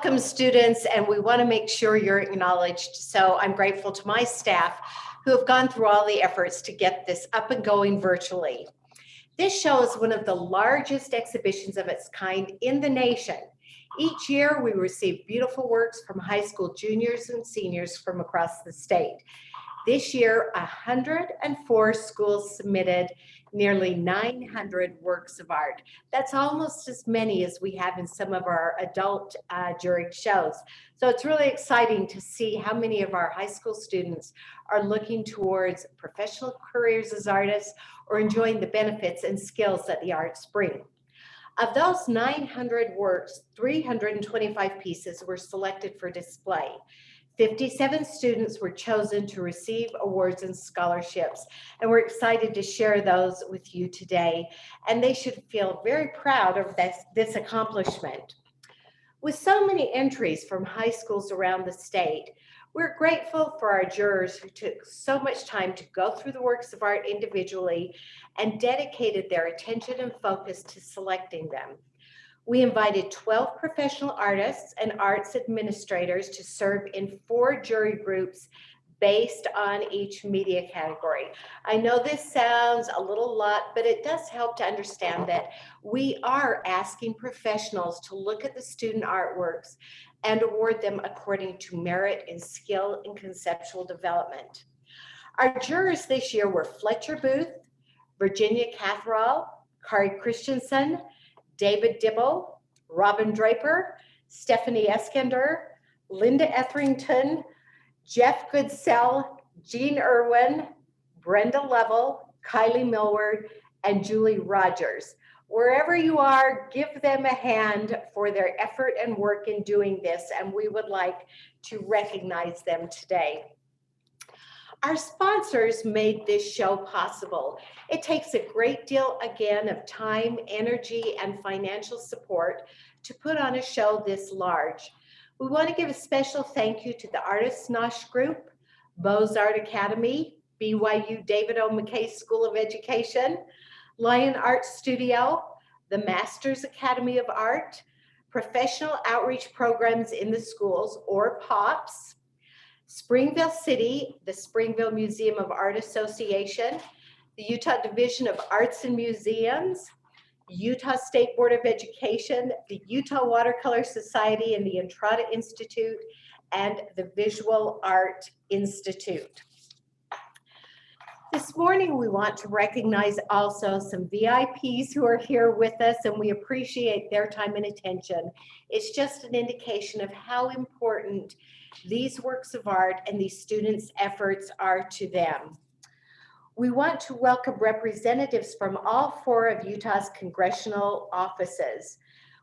welcome students, and we want to make sure you're acknowledged. So I'm grateful to my staff who have gone through all the efforts to get this up and going virtually. This show is one of the largest exhibitions of its kind in the nation. Each year, we receive beautiful works from high school juniors and seniors from across the state. This year, 104 schools submitted nearly 900 works of art. That's almost as many as we have in some of our adult juried shows. So it's really exciting to see how many of our high school students are looking towards professional careers as artists or enjoying the benefits and skills that the arts bring. Of those 900 works, 325 pieces were selected for display. 57 students were chosen to receive awards and scholarships, and we're excited to share those with you today. And they should feel very proud of this accomplishment. With so many entries from high schools around the state, we're grateful for our jurors who took so much time to go through the works of art individually and dedicated their attention and focus to selecting them. We invited 12 professional artists and arts administrators to serve in 4 jury groups based on each media category. I know this sounds a little lot, but it does help to understand that we are asking professionals to look at the student artworks and award them according to merit in skill and conceptual development. Our jurors this year were Fletcher Booth, Virginia Catherall, Kari Christensen, David Dibble, Robin Draper, Stephanie Eskender, Linda Etherington, Jeff Goodsell, Jean Irwin, Brenda Lovell, Kylie Millward, and Julie Rogers. Wherever you are, give them a hand for their effort and work in doing this, and we would like to recognize them today. Our sponsors made this show possible. It takes a great deal, again, of time, energy, and financial support to put on a show this large. We want to give a special thank you to the Artists Nosh Group, Beaux-Art Academy, BYU David O. McKay School of Education, Lion Art Studio, the Masters Academy of Art, Professional Outreach Programs in the Schools, or POPS, Springville City, the Springville Museum of Art Association, the Utah Division of Arts and Museums, Utah State Board of Education, the Utah Watercolor Society and the Entrada Institute, and the Visual Art Institute. This morning, we want to recognize also some VIPs who are here with us, and we appreciate their time and attention. It's just an indication of how important these works of art and these students' efforts are to them. We want to welcome representatives from all 4 of Utah's congressional offices.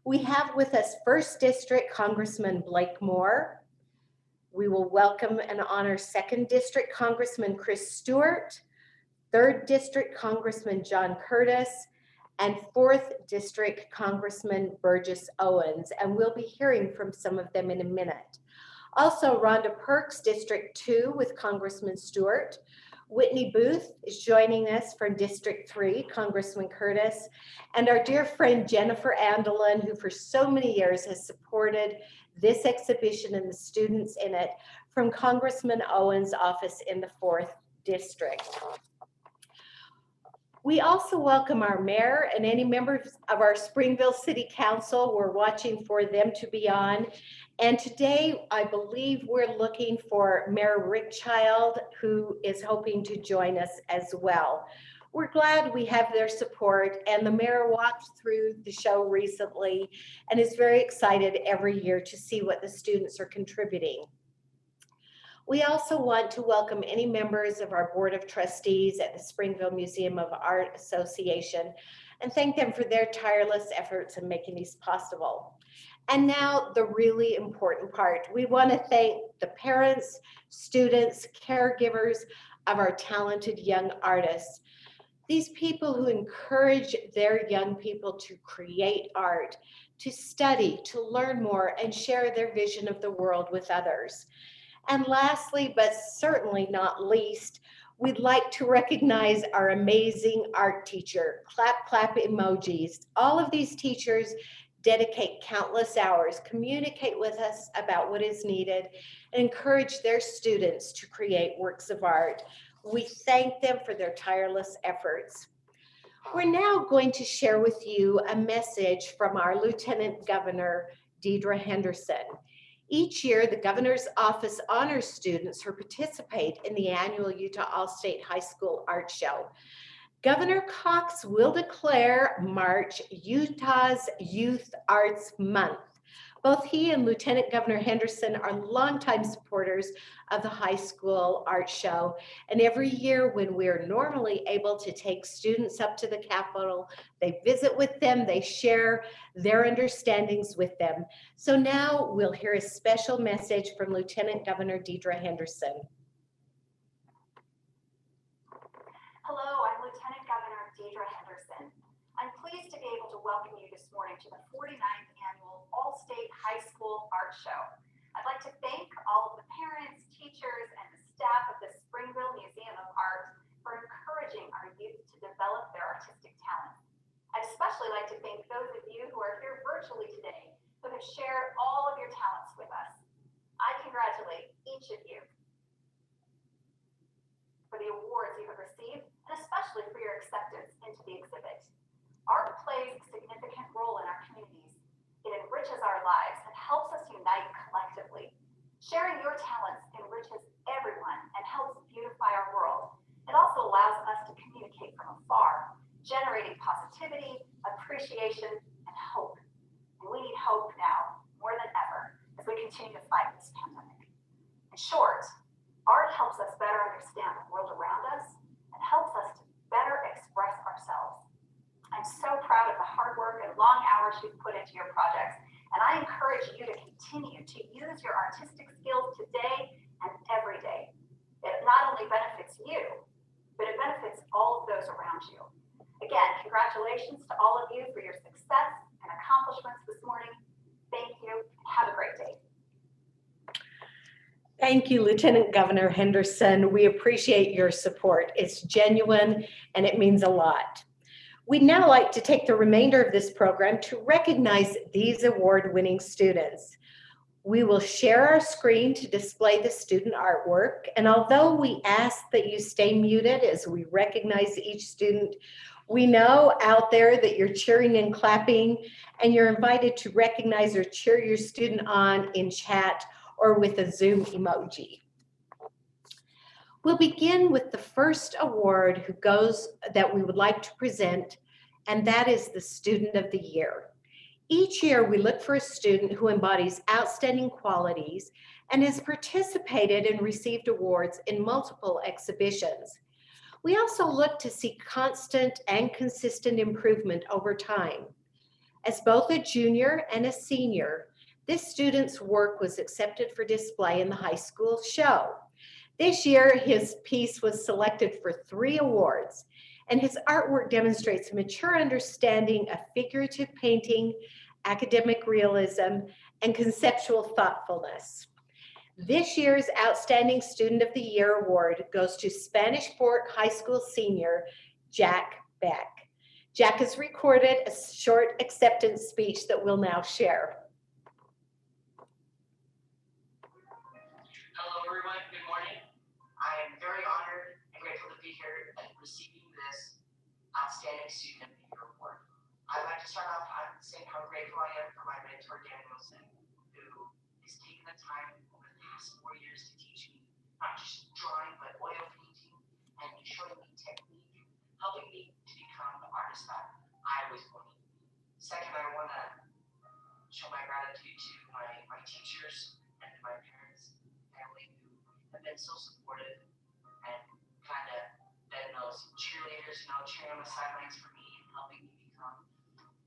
We have with us 1st District Congressman Blake Moore. We will welcome and honor 2nd District Congressman Chris Stewart, 3rd District Congressman John Curtis, and 4th District Congressman Burgess Owens, and we'll be hearing from some of them in a minute. Also, Rhonda Perks, District 2 with Congressman Stewart. Whitney Booth is joining us from District 3, Congressman Curtis, and our dear friend Jennifer Andelin, who for so many years has supported this exhibition and the students in it, from Congressman Owens' office in the 4th District. We also welcome our mayor and any members of our Springville City Council. We're watching for them to be on. And today, I believe we're looking for Mayor Rick Child, who is hoping to join us as well. We're glad we have their support, and the mayor walked through the show recently and is very excited every year to see what the students are contributing. We also want to welcome any members of our Board of Trustees at the Springville Museum of Art Association and thank them for their tireless efforts in making these possible. And now the really important part. We want to thank the parents, students, caregivers of our talented young artists. These people who encourage their young people to create art, to study, to learn more, and share their vision of the world with others. And lastly, but certainly not least, we'd like to recognize our amazing art teacher. Clap, clap emojis. All of these teachers dedicate countless hours, communicate with us about what is needed, and encourage their students to create works of art. We thank them for their tireless efforts. We're now going to share with you a message from our Lieutenant Governor, Deidre Henderson. Each year, the governor's office honors students who participate in the annual Utah All-State High School Art Show. Governor Cox will declare March Utah's Youth Arts Month. Both he and Lieutenant Governor Henderson are longtime supporters of the high school art show. And every year when we're normally able to take students up to the Capitol, they visit with them, they share their understandings with them. So now we'll hear a special message from Lieutenant Governor Deidre Henderson. Hello, I'm Lieutenant Governor Deidre Henderson. I'm pleased to be able to welcome you this morning to the 49th Annual All-State High School Art Show. I'd like to thank all of the parents, teachers, and the staff of the Springville Museum of Art for encouraging our youth to develop their artistic talents. I'd especially like to thank those of you who are here virtually today who have shared all of your talents with us. I congratulate each of you for the awards you have received, and especially for your acceptance into the exhibit. Art plays a significant role in our communities. It enriches our lives and helps us unite collectively. Sharing your talents enriches everyone and helps beautify our world. It also allows us to communicate from afar, generating positivity, appreciation, and hope. And we need hope now, more than ever, as we continue to fight this pandemic. In short, art helps us better understand the world around us and helps us to better express ourselves. I'm so proud of the hard work and long hours you've put into your projects, and I encourage you to continue to use your artistic skills today and every day. It not only benefits you, but it benefits all of those around you. Again, congratulations to all of you for your success and accomplishments this morning. Thank you. Have a great day. Thank you, Lieutenant Governor Henderson. We appreciate your support. It's genuine and it means a lot. We'd now like to take the remainder of this program to recognize these award-winning students. We will share our screen to display the student artwork, and although we ask that you stay muted as we recognize each student, we know out there that you're cheering and clapping, and you're invited to recognize or cheer your student on in chat or with a Zoom emoji. We'll begin with the first award that we would like to present, and that is the Student of the Year. Each year, we look for a student who embodies outstanding qualities and has participated and received awards in multiple exhibitions. We also look to see constant and consistent improvement over time. As both a junior and a senior, this student's work was accepted for display in the high school show. This year, his piece was selected for 3 awards, and his artwork demonstrates a mature understanding of figurative painting, academic realism, and conceptual thoughtfulness. This year's Outstanding Student of the Year award goes to Spanish Fork High School senior, Jack Beck. Jack has recorded a short acceptance speech that we'll now share. Hello everyone, good morning. I am very honored and grateful to be here and receiving this Outstanding Student of the Year award. I'd like to start off by saying how grateful I am for my mentor, Dan Wilson, who has taken the time over the past 4 years to teach me not just drawing, but oil painting and showing me technique, helping me to become the artist that I always wanted to be. Second, I want to show my gratitude to my teachers and to my parents, family who have been so supportive and kind of been those cheerleaders, cheering on the sidelines for me and helping me become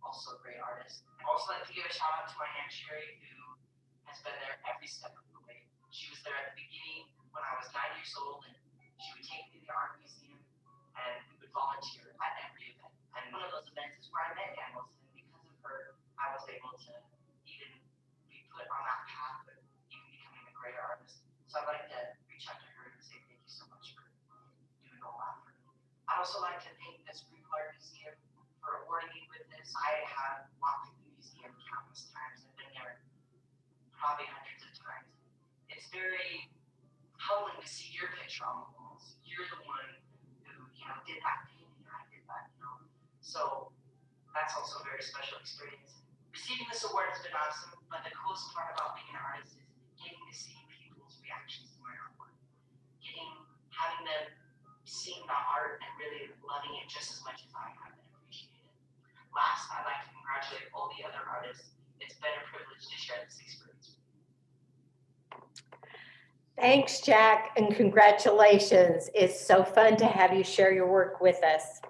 also a great artist. I'd also like to give a shout out to my Aunt Sherry, who has been there every step of the way. She was there at the beginning when I was 9 years old, and she would take me to the art museum and we would volunteer at every event. And one of those events is where I met Dan Wilson, and because of her, I was able to even be put on that path of even becoming a great artist. So I'd like to reach out to her and say thank you so much for doing all that for me. I'd also like to thank the Springville Museum for awarding me with this. I have walked through the museum countless times. I've been there probably hundreds of times. It's very humbling to see your picture on the walls. You're the one who, did that painting. I did that, So that's also a very special experience. Receiving this award has been awesome, but the coolest part about being an artist is getting to see people's reactions to my artwork. Having them seeing the art and really loving it just as much as I have and appreciate it. Last, I'd like to congratulate all the other artists. It's been a privilege to share this experience. Thanks, Jack, and congratulations. It's so fun to have you share your work with us.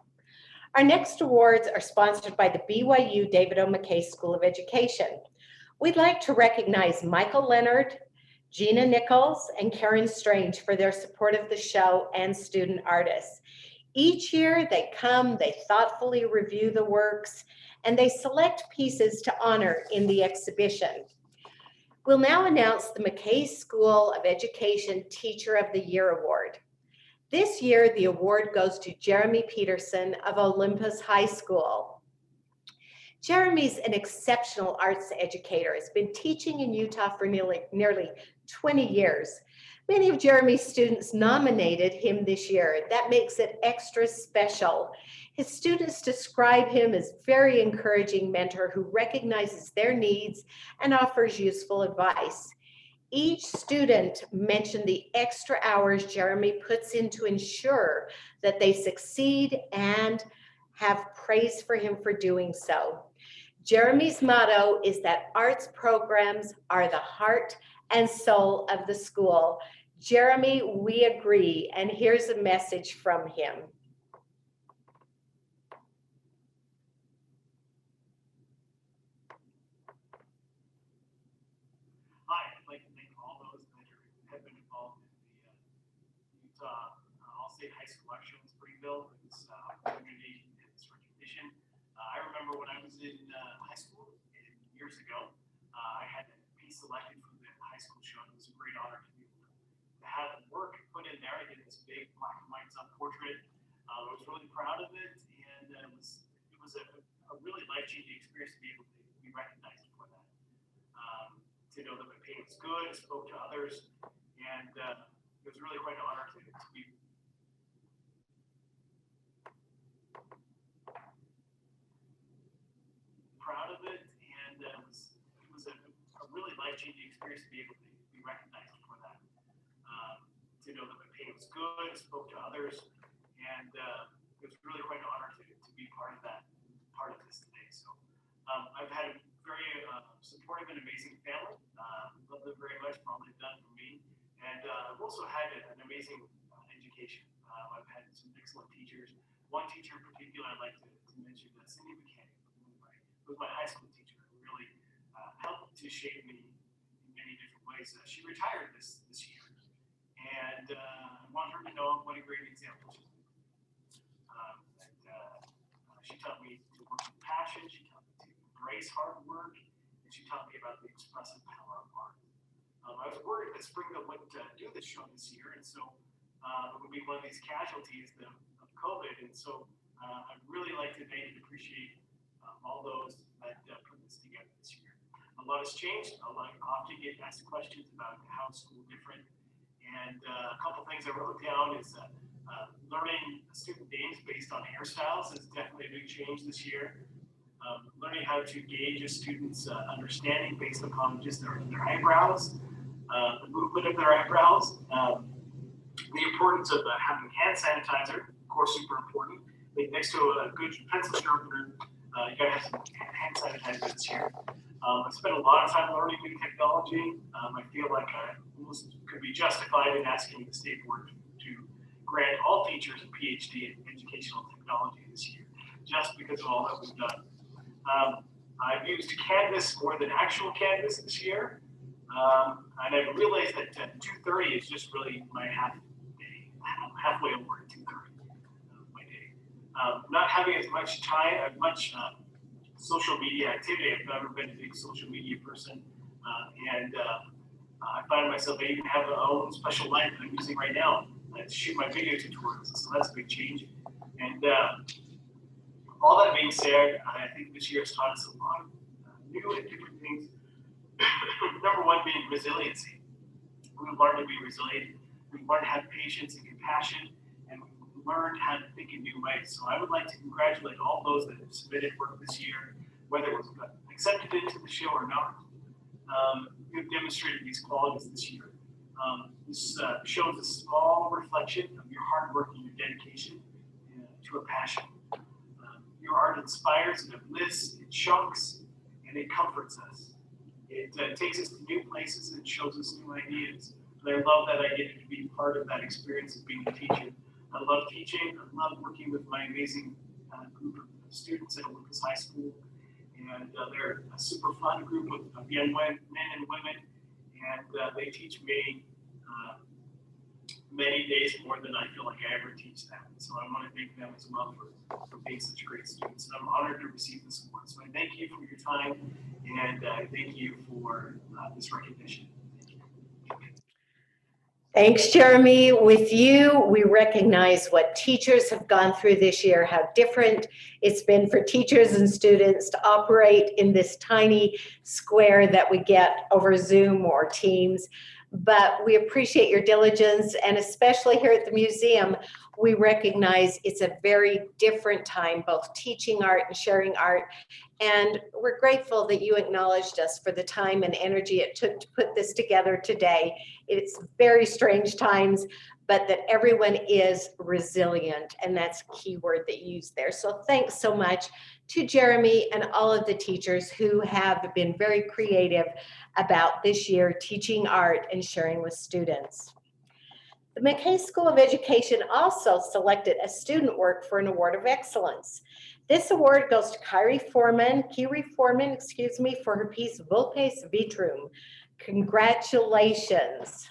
Our next awards are sponsored by the BYU David O. McKay School of Education. We'd like to recognize Michael Leonard, Gina Nichols, and Karen Strange for their support of the show and student artists. Each year they come, they thoughtfully review the works, and they select pieces to honor in the exhibition. We'll now announce the McKay School of Education Teacher of the Year Award. This year, the award goes to Jeremy Peterson of Olympus High School. Jeremy's an exceptional arts educator, has been teaching in Utah for nearly 20 years. Many of Jeremy's students nominated him this year. That makes it extra special. His students describe him as a very encouraging mentor who recognizes their needs and offers useful advice. Each student mentioned the extra hours Jeremy puts in to ensure that they succeed and have praise for him for doing so. Jeremy's motto is that arts programs are the heart and soul of the school. Jeremy, we agree, and here's a message from him. Hi, I'd like to thank all those that have been involved in the Utah All-State High School Lecture in Springville for this opportunity and this recognition. I remember when I was in high school years ago, I had a piece selected for the high school show. It was a great honor to be able to have the work put in there. I did this big black and white self-portrait. I was really proud of it, and it was a really life-changing experience to be able to be recognized for that. To know that my painting was good, spoke to others, and it was really quite an honor to be proud of it, and it was a really life-changing experience to be able to be recognized for that. To know that my painting was good, spoke to others, and it was really quite an honor to be part of this today. So I've had a very supportive and amazing family. Love them very much for all they've done for me, and I've also had an amazing education. I've had some excellent teachers. One teacher in particular I'd like to mention, Cindy McKay, who was my high school teacher, who really helped to shape me in many different ways. She retired this year, and I want her to know what a great example she was. She taught me to work with passion. She taught me to embrace hard work, and she taught me about the expressive power of art. I was worried that Springville wouldn't do this show this year, and so it would be one of these casualties of COVID. And so I'd really like to thank and appreciate all those that put this together this year. A lot has changed. I often get asked questions about how school different, and a couple things I wrote down is learning student names based on hairstyles is definitely a big change this year. Learning how to gauge a student's understanding based upon just their eyebrows, the movement of their eyebrows, the importance of having hand sanitizer, of course, super important. Like next to a good pencil sharpener, you gotta have some hand sanitizer this year. I spent a lot of time learning new technology. I feel like I almost could be justified in asking the state board to grant all teachers a PhD in educational technology this year, just because of all that we've done. I've used Canvas more than actual Canvas this year, and I've realized that 2:30 is just really my half day. I'm halfway over at 2:30 my day. Not having as much time, much social media activity. I've never been a big social media person, and I find myself I even have my own special light that I'm using right now to shoot my video tutorials. So that's a big change. And all that being said, I think this year has taught us a lot. new and different things. Number one being resiliency. We've learned to be resilient. We've learned to have patience and compassion, and we've learned how to think in new ways. So I would like to congratulate all those that have submitted work this year, whether it was accepted into the show or not. You've demonstrated these qualities this year. This shows a small reflection of your hard work and your dedication to a passion. Your art inspires, it uplifts, it shocks, and it comforts us. It takes us to new places and shows us new ideas. And I love that I get to be part of that experience of being a teacher. I love teaching. I love working with my amazing group of students at Olympus High School. And they're a super fun group of young men and women. And they teach me many days more than I feel like I ever teach them. So I want to thank them as well for being such great students. And I'm honored to receive this award. So I thank you for your time, and thank you for this recognition. Thanks, Jeremy. With you, we recognize what teachers have gone through this year, how different it's been for teachers and students to operate in this tiny square that we get over Zoom or Teams. But we appreciate your diligence, and especially here at the museum, we recognize it's a very different time, both teaching art and sharing art. And we're grateful that you acknowledged us for the time and energy it took to put this together today. It's very strange times, but that everyone is resilient, and that's a key word that you used there. So thanks so much to Jeremy and all of the teachers who have been very creative about this year teaching art and sharing with students. The McKay School of Education also selected a student work for an award of excellence. This award goes to Kyrie Foreman, for her piece Vulpes Vitrum. Congratulations.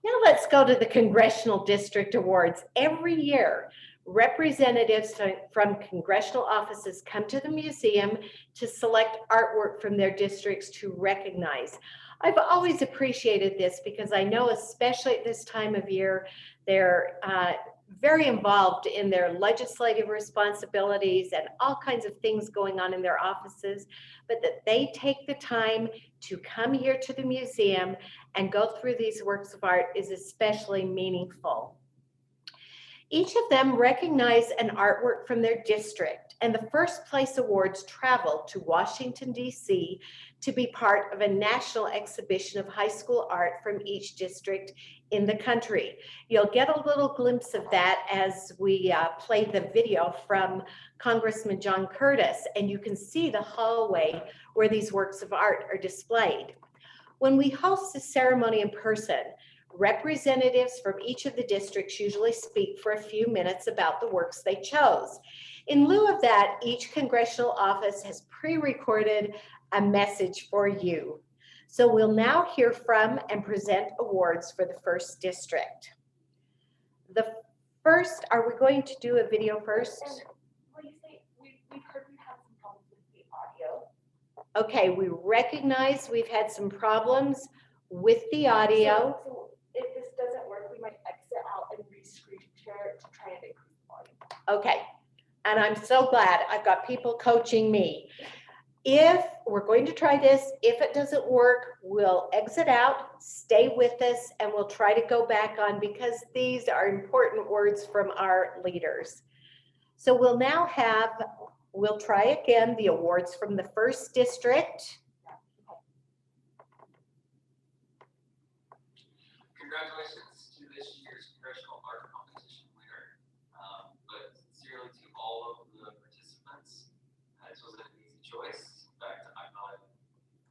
Now let's go to the Congressional District Awards. Every year, representatives from congressional offices come to the museum to select artwork from their districts to recognize. I've always appreciated this because I know, especially at this time of year, they're very involved in their legislative responsibilities and all kinds of things going on in their offices, but that they take the time to come here to the museum and go through these works of art is especially meaningful. Each of them recognize an artwork from their district, and the first place awards travel to Washington, D.C. to be part of a national exhibition of high school art from each district in the country. You'll get a little glimpse of that as we play the video from Congressman John Curtis, and you can see the hallway where these works of art are displayed. When we host the ceremony in person, representatives from each of the districts usually speak for a few minutes about the works they chose. In lieu of that, each congressional office has pre-recorded a message for you. So we'll now hear from and present awards for the first district. The first, are we going to do a video first? We've heard we have some problems with the audio. Okay, we recognize we've had some problems with the audio. So if this doesn't work, we might exit out and re-screen share to try and increase the volume. Okay, and I'm so glad I've got people coaching me. If we're going to try this, if it doesn't work, we'll exit out, stay with us, and we'll try to go back on because these are important words from our leaders. So we'll now we'll try again the awards from the first district. Congratulations to this year's Congressional Art Competition winner, but sincerely to all of the participants. This was an easy choice. In fact, I'm not an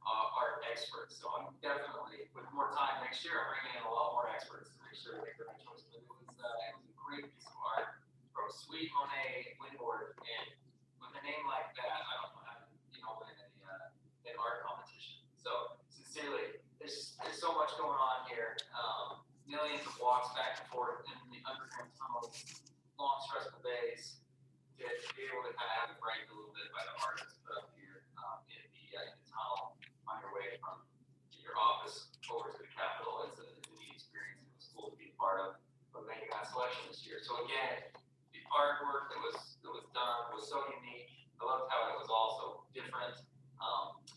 art expert, so I'm definitely, with more time next year, I'm bringing in a lot more experts to make sure we make the right choice. But it was a great piece of art from Sweet Monet Windward, and with a name like that, I don't know how to, win an art competition. So sincerely, there's so much going on here. Millions of walks back and forth in the underground tunnels, long stressful days, to be able to kind of have a break a little bit by the artists put up here in the tunnel on your way from your office over to the Capitol. It's a neat experience. It was cool to be a part of making that selection this year. So again, the artwork that was done was so unique. I loved how it was also different different.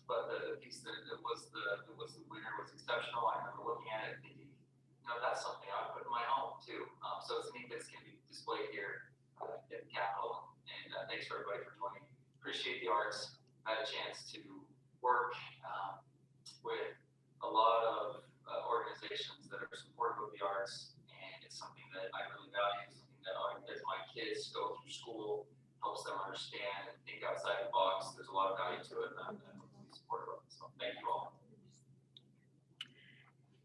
But the piece that was the winner was exceptional. I remember looking at it and thinking, you know, that's something I would put in my home too. So it's neat that it's going to be displayed here at the Capitol. And thanks for everybody for joining. Appreciate the arts. I had a chance to work with a lot of organizations that are supportive of the arts, and it's something that I really value. Something that as my kids go through school, helps them understand and think outside the box. There's a lot of value to it, and I'm really supportive of it. So thank you all.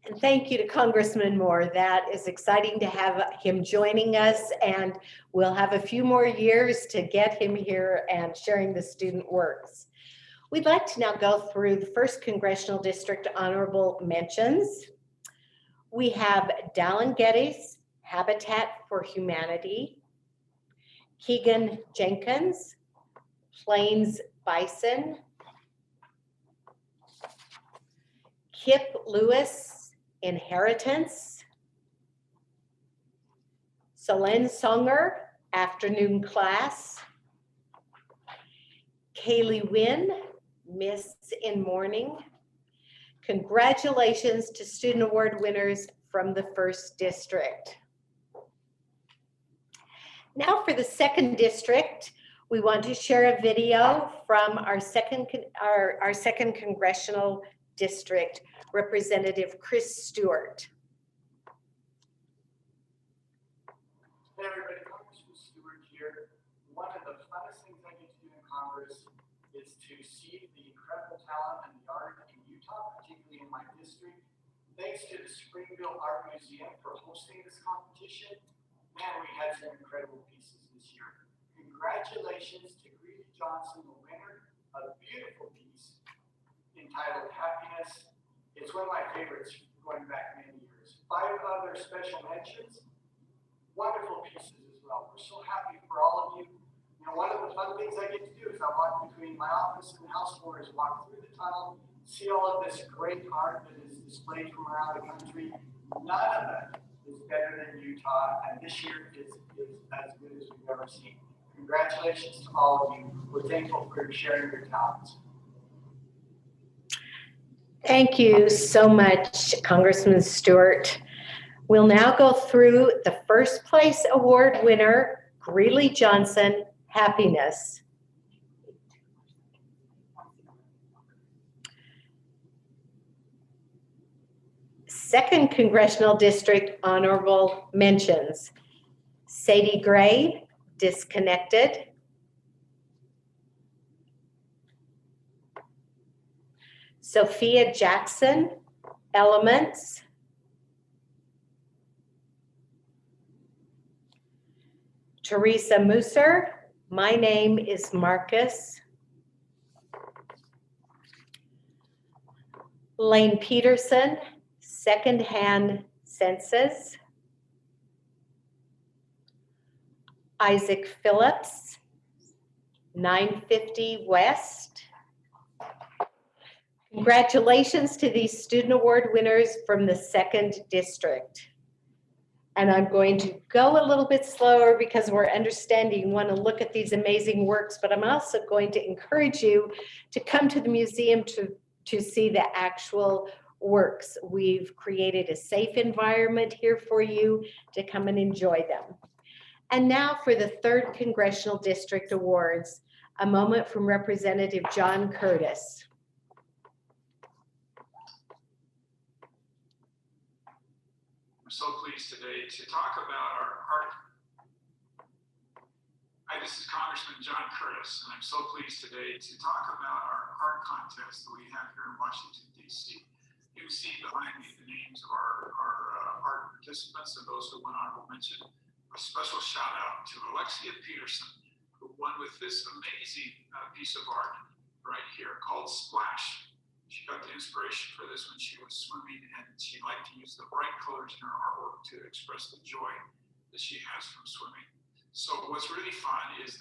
And thank you to Congressman Moore. That is exciting to have him joining us, and we'll have a few more years to get him here and sharing the student works. We'd like to now go through the 1st Congressional District honorable mentions. We have Dallin Geddes, Habitat for Humanity, Keegan Jenkins, Plains Bison, Kip Lewis, Inheritance, Solen Songer, Afternoon Class, Kaylee Wynn, Miss in Morning. Congratulations to student award winners from the 1st District. Now for the 2nd District, we want to share a video from our second Congressional District, Representative Chris Stewart. Hey everybody, Congressman Stewart here. One of the funnest things I get to do in Congress is to see the incredible talent and the art in Utah, particularly in my district. Thanks to the Springville Art Museum for hosting this competition. Man, we had some incredible pieces this year. Congratulations to Greeley Johnson, the winner of a beautiful piece entitled Happiness. It's one of my favorites going back many years. 5 other special mentions, wonderful pieces as well. We're so happy for all of you. You know, one of the fun things I get to do is I walk between my office and the House floor, is walk through the tunnel, see all of this great art that is displayed from around the country. None of it is better than Utah, and this year is as good as we've ever seen. Congratulations to all of you. We're thankful for sharing your talents. Thank you so much, Congressman Stewart. We'll now go through the 1st place award winner, Greeley Johnson, Happiness. Second Congressional District honorable mentions, Sadie Gray, Disconnected, Sophia Jackson, Elements, Teresa Musser, My Name is Marcus, Lane Peterson, Secondhand Senses, Isaac Phillips, 950 West. Congratulations to these student award winners from the 2nd District. And I'm going to go a little bit slower because we're understanding you want to look at these amazing works, but I'm also going to encourage you to come to the museum to see the actual works. We've created a safe environment here for you to come and enjoy them. And now for the 3rd Congressional District Awards, a moment from Representative John Curtis. I'm so pleased today to talk about our art. Hi, this is Congressman John Curtis, and I'm so pleased today to talk about our art contest that we have here in Washington, D.C. You can see behind me the names of our art participants and those who won honorable mention. A special shout out to Alexia Peterson, who won with this amazing piece of art right here called Splash. She got the inspiration for this when she was swimming, and she liked to use the bright colors in her artwork to express the joy that she has from swimming. So what's really fun is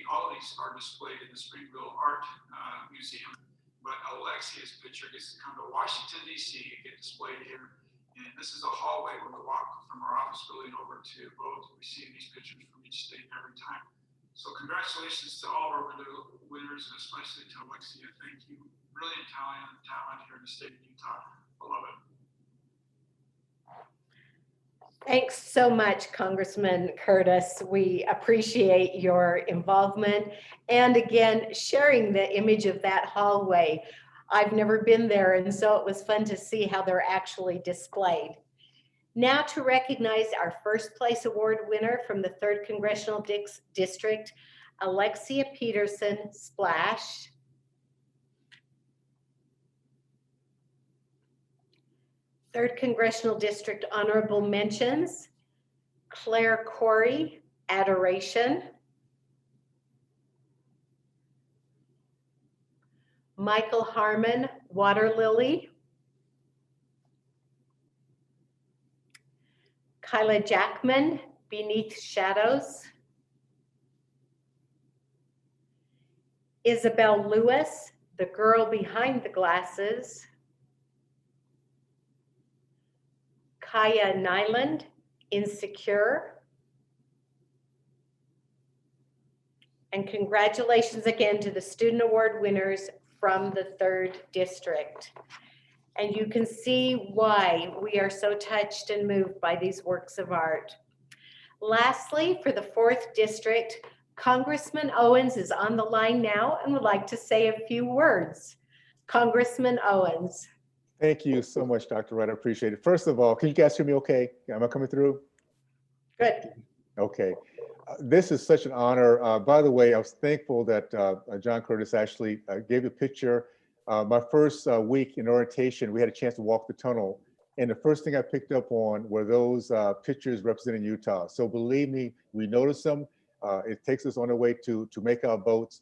all of these are displayed in the Springville Art Museum, but Alexia's picture gets to come to Washington, D.C. and get displayed here. And this is a hallway when we walk from our office building over to both. We see these pictures from each state every time. So congratulations to all of our winners, and especially to Alexia. Thank you. Brilliant talent here in the state of Utah. I love it. Thanks so much, Congressman Curtis. We appreciate your involvement and again, sharing the image of that hallway. I've never been there, and so it was fun to see how they're actually displayed. Now to recognize our first place award winner from the 3rd Congressional District, Alexia Peterson, Splash. Third Congressional District honorable mentions, Claire Corey, Adoration. Michael Harmon, Water Lily. Kyla Jackman, Beneath Shadows. Isabel Lewis, The Girl Behind the Glasses. Kaya Nyland, Insecure. And congratulations again to the student award winners from the 3rd District. And you can see why we are so touched and moved by these works of art. Lastly, for the 4th District, Congressman Owens is on the line now and would like to say a few words. Congressman Owens. Thank you so much, Dr. Wright. I appreciate it. First of all, can you guys hear me okay? Am I coming through? Good. Okay. This is such an honor. By the way, I was thankful that John Curtis actually gave a picture. My first week in orientation, we had a chance to walk the tunnel. And the first thing I picked up on were those pictures representing Utah. So believe me, we notice them. It takes us on the way to make our votes.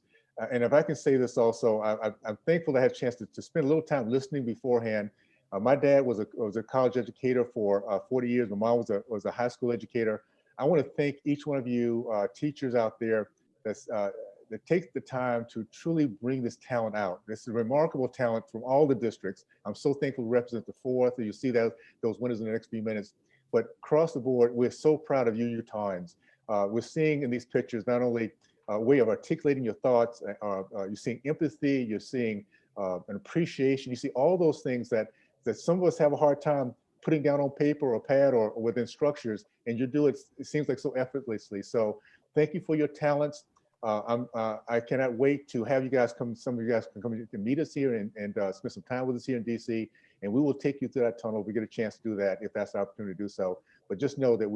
And if I can say this also, I'm thankful I had a chance to spend a little time listening beforehand. My dad was a college educator for 40 years. My mom was a high school educator. I want to thank each one of you teachers out there that takes the time to truly bring this talent out. This is a remarkable talent from all the districts. I'm so thankful to represent the 4th, and you'll see those winners in the next few minutes. But across the board, we're so proud of you Utahns. We're seeing in these pictures not only a way of articulating your thoughts, you're seeing empathy, you're seeing an appreciation, you see all those things that some of us have a hard time putting down on paper or pad or within structures, and you do it seems like so effortlessly. So thank you for your talents. I cannot wait to have you guys come, some of you guys can come and meet us here and spend some time with us here in DC, and we will take you through that tunnel if we get a chance to do that, if that's the opportunity to do so. But just know that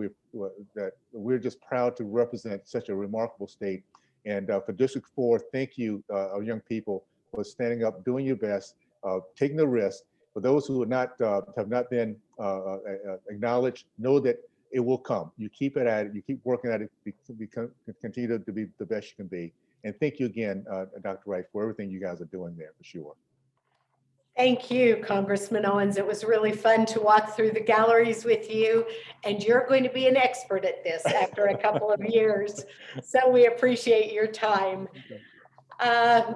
we're just proud to represent such a remarkable state. And for District 4, thank you, our young people, for standing up, doing your best, taking the risk. For those who have not been acknowledged, know that it will come. You keep it at it, you keep working at it, continue to be the best you can be. And thank you again, Dr. Wright, for everything you guys are doing there, for sure. Thank you, Congressman Owens. It was really fun to walk through the galleries with you, and you're going to be an expert at this after a couple of years. So we appreciate your time.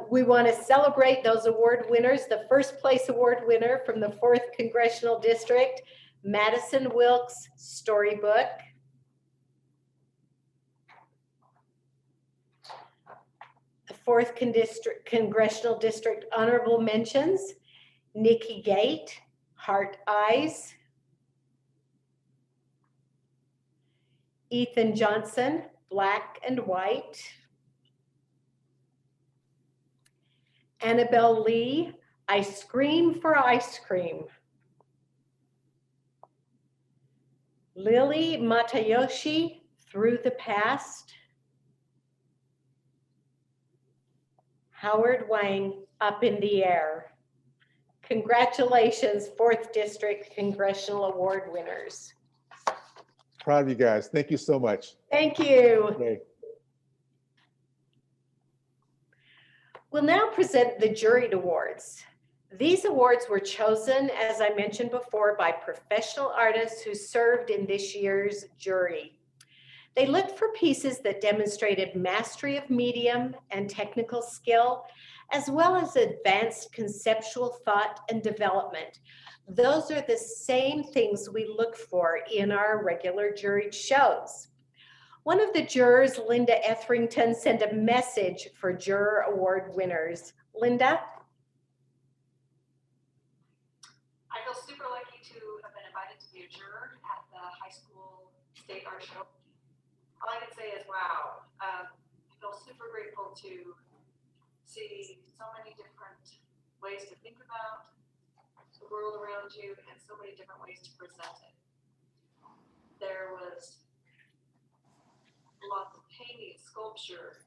We want to celebrate those award winners. The first place award winner from the 4th Congressional District, Madison Wilkes Storybook. The 4th Congressional District honorable mentions, Nikki Gate, Heart Eyes. Ethan Johnson, Black and White. Annabelle Lee, I Scream for Ice Cream. Lily Matayoshi, Through the Past. Howard Wang, Up in the Air. Congratulations, 4th District Congressional Award winners. Proud of you guys. Thank you so much. Thank you. Okay. We'll now present the Juried Awards. These awards were chosen, as I mentioned before, by professional artists who served in this year's jury. They looked for pieces that demonstrated mastery of medium and technical skill, as well as advanced conceptual thought and development. Those are the same things we look for in our regular juried shows. One of the jurors, Linda Etherington, sent a message for Juror Award winners. Linda? I feel super lucky to have been invited to be a juror at the high school state art show. All I can say is, wow. I feel super grateful to see so many different ways to think about the world around you and so many different ways to present it. There was lots of painting, sculpture,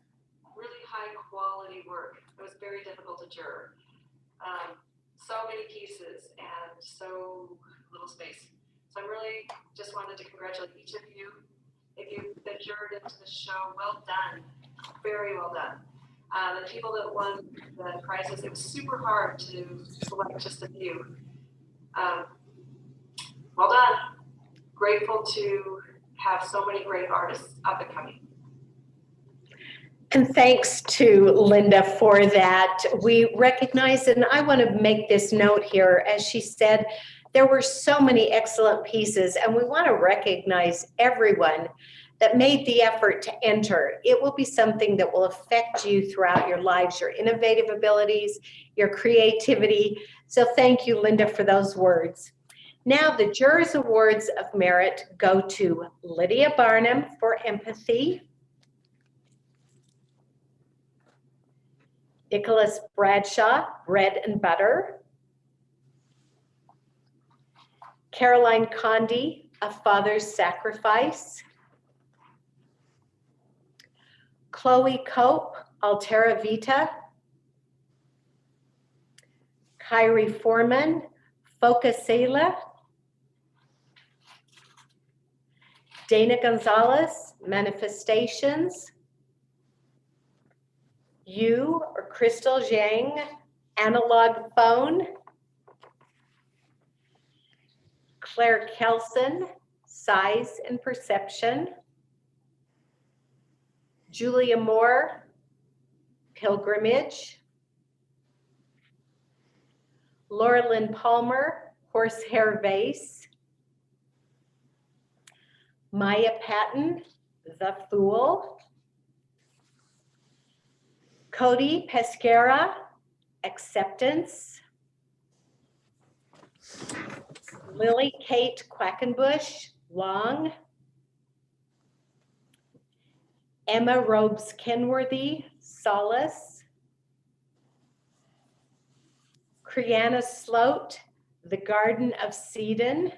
really high quality work. It was very difficult to juror. So many pieces and so little space. So I really just wanted to congratulate each of you. If you've been juror into the show, well done, very well done. The people that won the prizes, it was super hard to select just a few. Well done. Grateful to have so many great artists up and coming. And thanks to Linda for that. We recognize, and I want to make this note here, as she said, there were so many excellent pieces, and we want to recognize everyone that made the effort to enter. It will be something that will affect you throughout your lives, your innovative abilities, your creativity. So thank you, Linda, for those words. Now the Jurors Awards of Merit go to Lydia Barnum for empathy, Nicholas Bradshaw, bread and butter, Caroline Condi, A Father's Sacrifice, Chloe Cope, Altera Vita, Kyrie Foreman, Focacela, Dana Gonzalez, Manifestations, You or Crystal Zhang, Analog Phone, Claire Kelson, Size and Perception, Julia Moore, Pilgrimage, Laura Lynn Palmer, Horsehair Vase, Maya Patton, The Fool, Cody Pescara, Acceptance, Lily Kate Quackenbush, Long, Emma Robes Kenworthy, Solace, Kriana Sloat, The Garden of Sedon,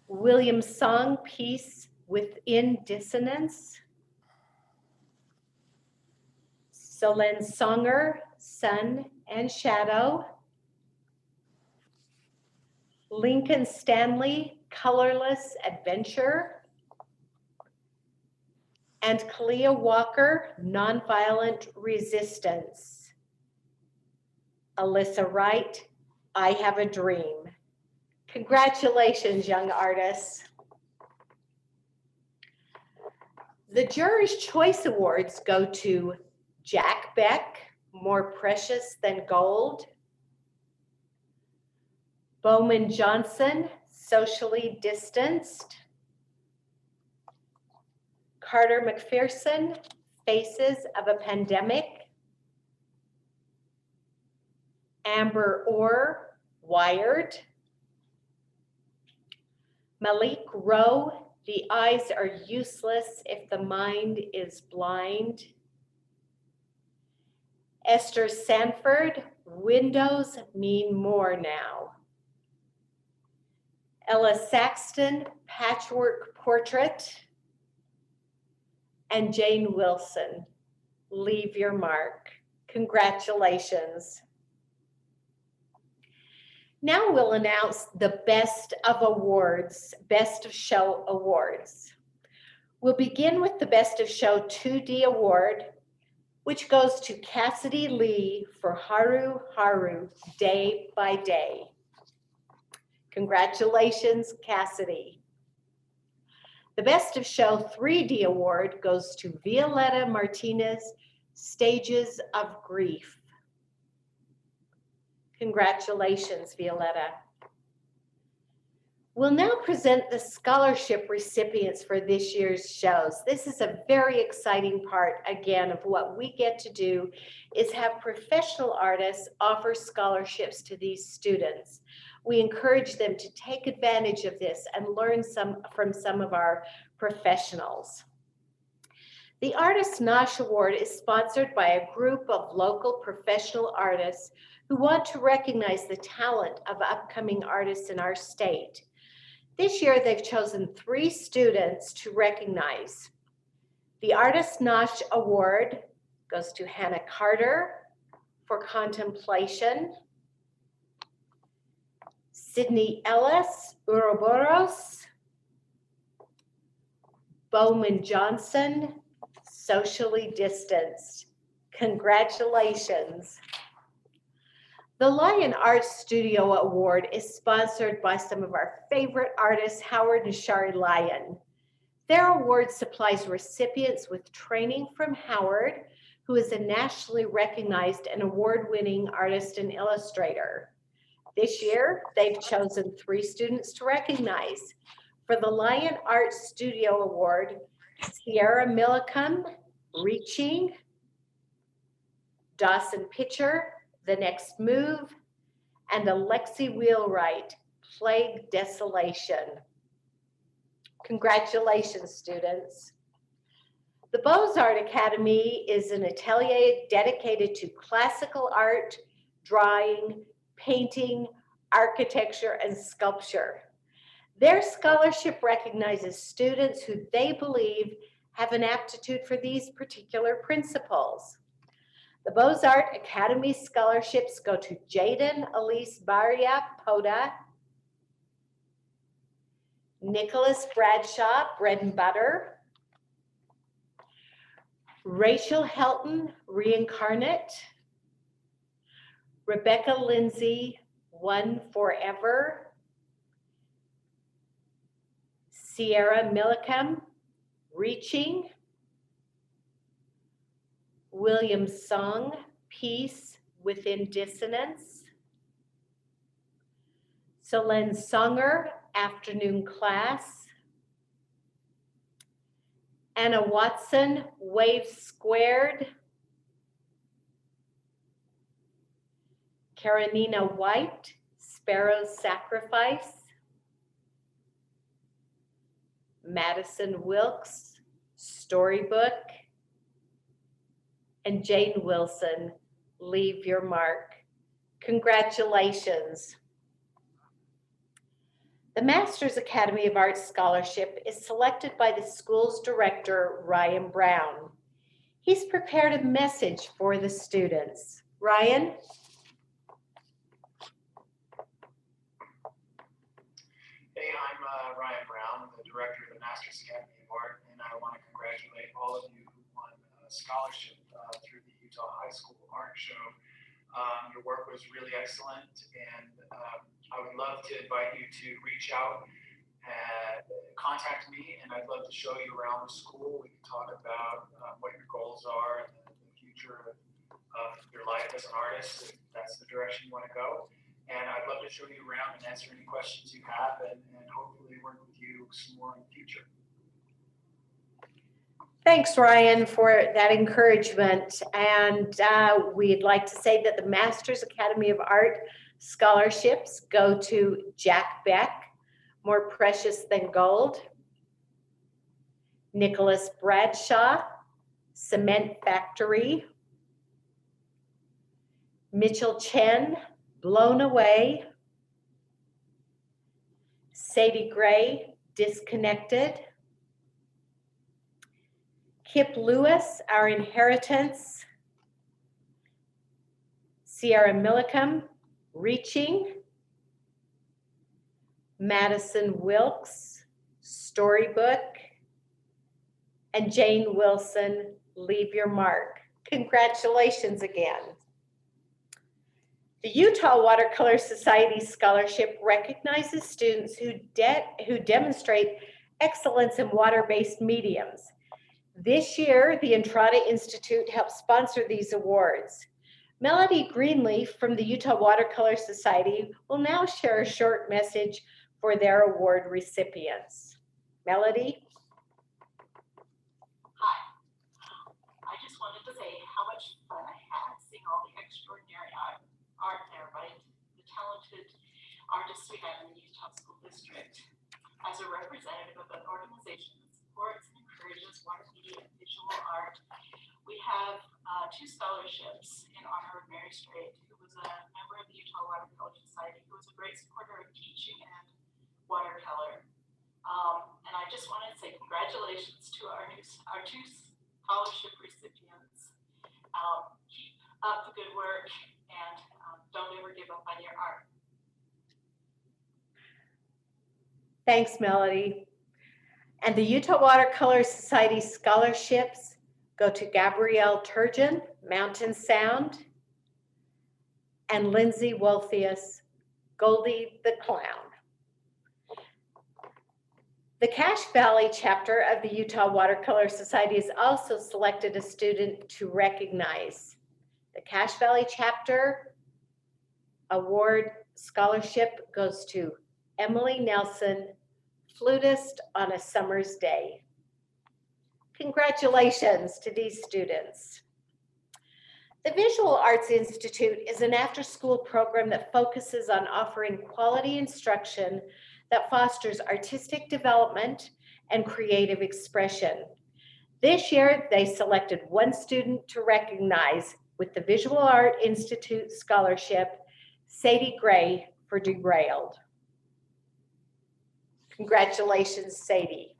William Song, Peace Within Dissonance, Solen Songer, Sun and Shadow, Lincoln Stanley, Colorless Adventure, and Kalia Walker, Nonviolent Resistance. Alyssa Wright, I Have a Dream. Congratulations, young artists. The Jurors' Choice Awards go to Jack Beck, More Precious Than Gold, Bowman Johnson, Socially Distanced, Carter McPherson, Faces of a Pandemic, Amber Orr, Wired, Malik Rowe, The Eyes Are Useless If the Mind is Blind, Esther Sanford, Windows Mean More Now, Ella Saxton, Patchwork Portrait, and Jane Wilson, Leave Your Mark. Congratulations. Now we'll announce the Best of Awards, Best of Show Awards. We'll begin with the Best of Show 2D Award, which goes to Cassidy Lee for Haru Haru, Day by Day. Congratulations, Cassidy. The Best of Show 3D Award goes to Violetta Martinez, Stages of Grief. Congratulations, Violetta. We'll now present the scholarship recipients for this year's shows. This is a very exciting part, again, of what we get to do is have professional artists offer scholarships to these students. We encourage them to take advantage of this and learn from some of our professionals. The Artist Nosh Award is sponsored by a group of local professional artists who want to recognize the talent of upcoming artists in our state. This year, they've chosen 3 students to recognize. The Artist Nosh Award goes to Hannah Carter for Contemplation, Sydney Ellis Uroboros, Bowman Johnson, Socially Distanced. Congratulations. The Lion Art Studio Award is sponsored by some of our favorite artists, Howard and Shari Lyon. Their award supplies recipients with training from Howard, who is a nationally recognized and award-winning artist and illustrator. This year, they've chosen 3 students to recognize. For the Lion Art Studio Award, Sierra Millicum, Reaching, Dawson Pitcher, The Next Move, and Alexi Wheelwright, Plague Desolation. Congratulations, students. The Beaux-Arts Academy is an atelier dedicated to classical art, drawing, painting, architecture, and sculpture. Their scholarship recognizes students who they believe have an aptitude for these particular principles. The Beaux-Arts Academy scholarships go to Jaden Elise Baria Poda, Nicholas Bradshaw, Bread and Butter, Rachel Helton, Reincarnate, Rebecca Lindsay, One Forever, Sierra Millicum, Reaching, William Sung, Peace Within Dissonance, Solen Songer, Afternoon Class, Anna Watson, Waves Squared, Karenina White, Sparrow's Sacrifice, Madison Wilkes, Storybook, and Jane Wilson, Leave Your Mark. Congratulations. The Masters Academy of Arts Scholarship is selected by the school's director, Ryan Brown. He's prepared a message for the students. Ryan? Hey, I'm Ryan Brown, the director of the Masters Academy of Art, and I want to congratulate all of you who won a scholarship through the Utah High School Art Show. Your work was really excellent, and I would love to invite you to reach out and contact me, and I'd love to show you around the school. We can talk about what your goals are and the future of your life as an artist, if that's the direction you want to go. And I'd love to show you around and answer any questions you have, and hopefully work with you some more in the future. Thanks, Ryan, for that encouragement. And we'd like to say that the Masters Academy of Art scholarships go to Jack Beck, More Precious Than Gold, Nicholas Bradshaw, Cement Factory, Mitchell Chen, Blown Away, Sadie Gray, Disconnected, Kip Lewis, Our Inheritance, Sierra Millicum, Reaching, Madison Wilkes, Storybook, and Jane Wilson, Leave Your Mark. Congratulations again. The Utah Watercolor Society Scholarship recognizes students who demonstrate excellence in water-based mediums. This year, the Entrada Institute helped sponsor these awards. Melody Greenleaf from the Utah Watercolor Society will now share a short message for their award recipients. Melody? Hi. I just wanted to say how much fun I had seeing all the extraordinary art there by the talented artists we have in the Utah School District. As a representative of an organization that supports and encourages water media and visual art, we have 2 scholarships in honor of Mary Strait, who was a member of the Utah Watercolor Society, who was a great supporter of teaching and watercolor. And I just wanted to say congratulations to our 2 scholarship recipients. Keep up the good work and don't ever give up on your art. Thanks, Melody. And the Utah Watercolor Society scholarships go to Gabrielle Turgeon, Mountain Sound, and Lindsay Wolfius, Goldie the Clown. The Cache Valley chapter of the Utah Watercolor Society has also selected a student to recognize. The Cache Valley chapter award scholarship goes to Emily Nelson, flutist on a summer's day. Congratulations to these students. The Visual Arts Institute is an after-school program that focuses on offering quality instruction that fosters artistic development and creative expression. This year, they selected 1 student to recognize with the Visual Art Institute Scholarship, Sadie Gray for Derailed. Congratulations, Sadie.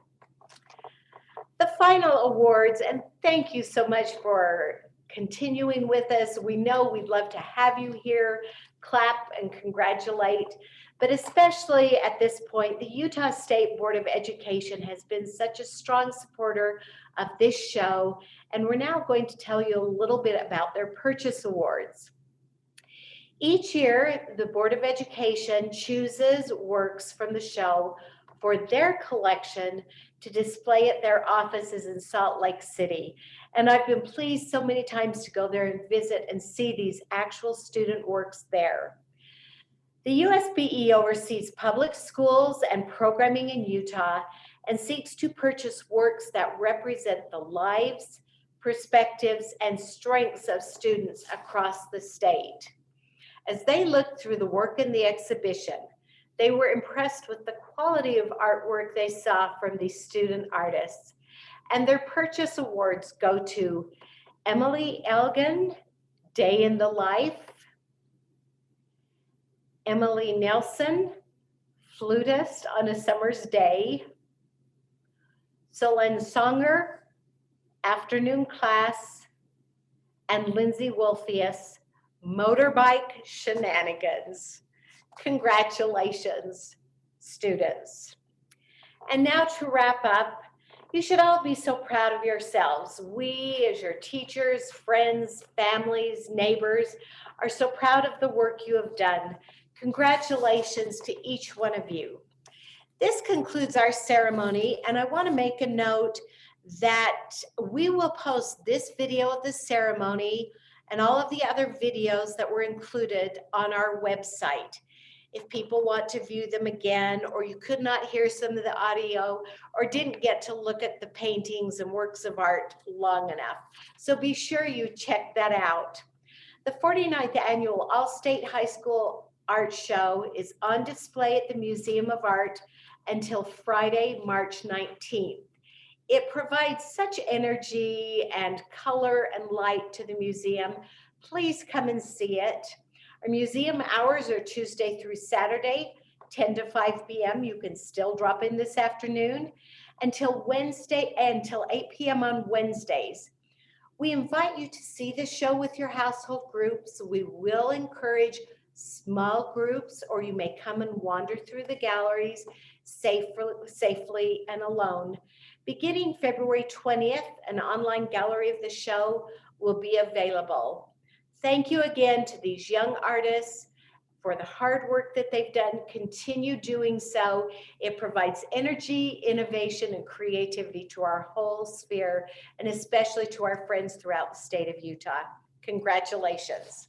The final awards, and thank you so much for continuing with us. We know we'd love to have you here, clap and congratulate, but especially at this point, the Utah State Board of Education has been such a strong supporter of this show, and we're now going to tell you a little bit about their purchase awards. Each year, the Board of Education chooses works from the show for their collection to display at their offices in Salt Lake City. And I've been pleased so many times to go there and visit and see these actual student works there. The USBE oversees public schools and programming in Utah and seeks to purchase works that represent the lives, perspectives, and strengths of students across the state. As they looked through the work in the exhibition, they were impressed with the quality of artwork they saw from these student artists. And their purchase awards go to Emily Elgin, Day in the Life, Emily Nelson, Flutist on a Summer's Day, Solen Songer, Afternoon Class, and Lindsay Wolfius, Motorbike Shenanigans. Congratulations, students. And now to wrap up, you should all be so proud of yourselves. We, as your teachers, friends, families, neighbors, are so proud of the work you have done. Congratulations to each one of you. This concludes our ceremony, and I want to make a note that we will post this video of the ceremony and all of the other videos that were included on our website. If people want to view them again, or you could not hear some of the audio, or didn't get to look at the paintings and works of art long enough. So be sure you check that out. The 49th Annual All-State High School Art Show is on display at the Museum of Art until Friday, March 19th. It provides such energy and color and light to the museum. Please come and see it. Our museum hours are Tuesday through Saturday, 10 to 5 p.m. You can still drop in this afternoon until 8 p.m. on Wednesdays. We invite you to see the show with your household groups. We will encourage small groups, or you may come and wander through the galleries safely and alone. Beginning February 20th, an online gallery of the show will be available. Thank you again to these young artists for the hard work that they've done. Continue doing so. It provides energy, innovation, and creativity to our whole sphere, and especially to our friends throughout the state of Utah. Congratulations.